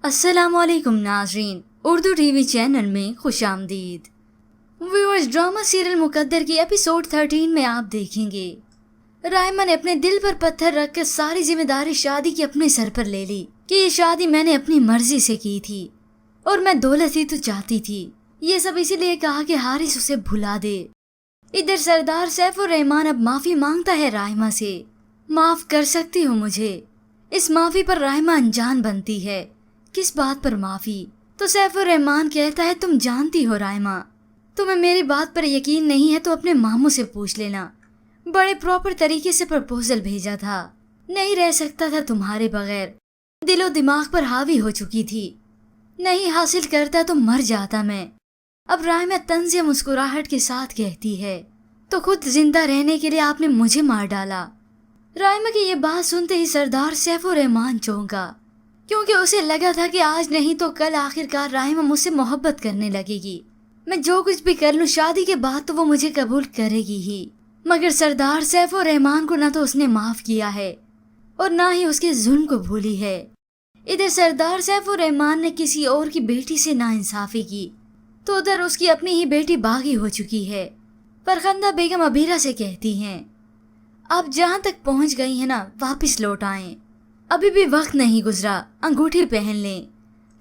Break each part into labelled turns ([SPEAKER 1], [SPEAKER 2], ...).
[SPEAKER 1] अस्सलाम वालेकुम नाज़रीन, उर्दू टीवी चैनल में खुश आमदीद। व्यूअर्स, ड्रामा सीरियल मुकद्दर की एपिसोड 13 में आप देखेंगे रायमा ने अपने दिल पर पत्थर रखकर सारी जिम्मेदारी शादी की अपने सर पर ले ली कि ये शादी मैंने अपनी मर्जी से की थी और मैं दौलत ही तो चाहती थी। ये सब इसीलिए कहा कि हारिस उसे भुला दे। इधर सरदार सैफुर रहमान अब माफी मांगता है रायमा से। माफ कर सकती हो मुझे। इस माफी पर रायमा अनजान बनती है। किस बात पर माफी? तो सैफुर रहमान कहता है, तुम जानती हो रायमा, तुम्हें मेरी बात पर यकीन नहीं है तो अपने मामू से पूछ लेना। बड़े प्रॉपर तरीके से प्रपोजल भेजा था, नहीं रह सकता था तुम्हारे बगैर। दिलो दिमाग पर हावी हो चुकी थी, नहीं हासिल करता तो मर जाता मैं। अब रायमा तंज़ या मुस्कुराहट के साथ कहती है, तो खुद जिंदा रहने के लिए आपने मुझे मार डाला। रायमा की ये बात सुनते ही सरदार सैफुर रहमान चौंका, क्योंकि उसे लगा था कि आज नहीं तो कल आखिरकार रायमा मुझसे मोहब्बत करने लगेगी। मैं जो कुछ भी कर लूं शादी के बाद तो वो मुझे कबूल करेगी ही। मगर सरदार सैफुर रहमान को ना तो उसने माफ किया है और ना ही उसके जुल्म को भूली है। इधर सरदार सैफुर रहमान ने किसी और की बेटी से नाइंसाफी की तो उधर उसकी अपनी ही बेटी बागी हो चुकी है। फरखंदा बेगम अबीरा से कहती हैं, आप जहाँ तक पहुँच गई हैं ना, वापस लौट आएं। अभी भी वक्त नहीं गुजरा, अंगूठी पहन लें।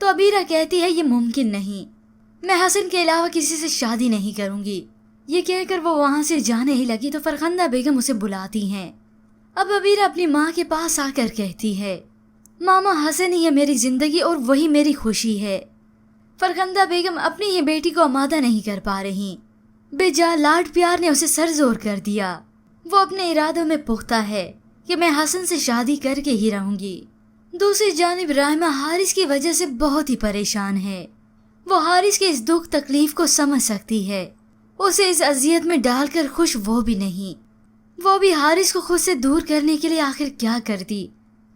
[SPEAKER 1] तो अबीरा कहती है, ये मुमकिन नहीं, मैं हसन के अलावा किसी से शादी नहीं करूंगी। ये कहकर वो वहाँ से जाने ही लगी तो फरखंदा बेगम उसे बुलाती हैं। अब अबीरा अपनी माँ के पास आकर कहती है, मामा हसन ही है मेरी जिंदगी और वही मेरी खुशी है। फरखंदा बेगम अपनी ही बेटी को आमादा नहीं कर पा रही। बेजा लाड प्यार ने उसे सरजोर कर दिया। वो अपने इरादों में पुख्ता है कि मैं हसन से शादी करके ही रहूंगी। दूसरी जानिब रायमा हारिस की वजह से बहुत ही परेशान है। वो हारिस के इस दुख तकलीफ को समझ सकती है। उसे इस अजियत में डालकर खुश वो भी नहीं। वो भी हारिस को खुद से दूर करने के लिए आखिर क्या करती,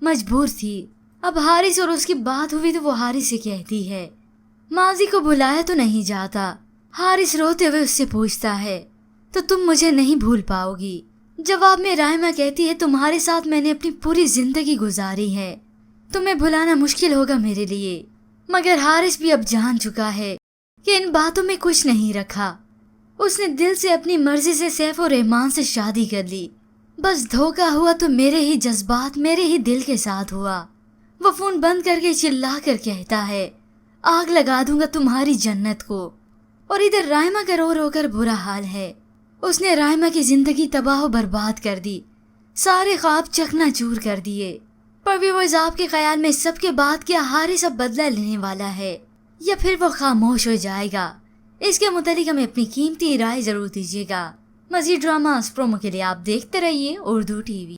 [SPEAKER 1] मजबूर थी। अब हारिस और उसकी बात हुई तो वो हारिस से कहती है, माजी को भुलाया तो नहीं जाता। हारिस रोते हुए उससे पूछता है, तो तुम मुझे नहीं भूल पाओगी? जवाब में रायमा कहती है, तुम्हारे साथ मैंने अपनी पूरी जिंदगी गुजारी है, तुम्हें भुलाना मुश्किल होगा मेरे लिए। मगर हारिस भी अब जान चुका है कि इन बातों में कुछ नहीं रखा। उसने दिल से अपनी मर्जी से सैफुर रहमान से शादी कर ली। बस धोखा हुआ तो मेरे ही जज्बात, मेरे ही दिल के साथ हुआ। वो फोन बंद करके चिल्ला कर कहता है, आग लगा दूंगा तुम्हारी जन्नत को। और इधर रायमा का रो रो कर बुरा हाल है। उसने रायमा की जिंदगी तबाह बर्बाद कर दी, सारे ख्वाब चकनाचूर कर दिए। पर व्यूअर्स, आपके ख्याल में सबके बाद क्या हारिस अब बदला लेने वाला है या फिर वो खामोश हो जाएगा? इसके मुतालिक हमें अपनी कीमती राय जरूर दीजिएगा। मज़ीद ड्रामास प्रोमो के लिए आप देखते रहिए उर्दू टीवी।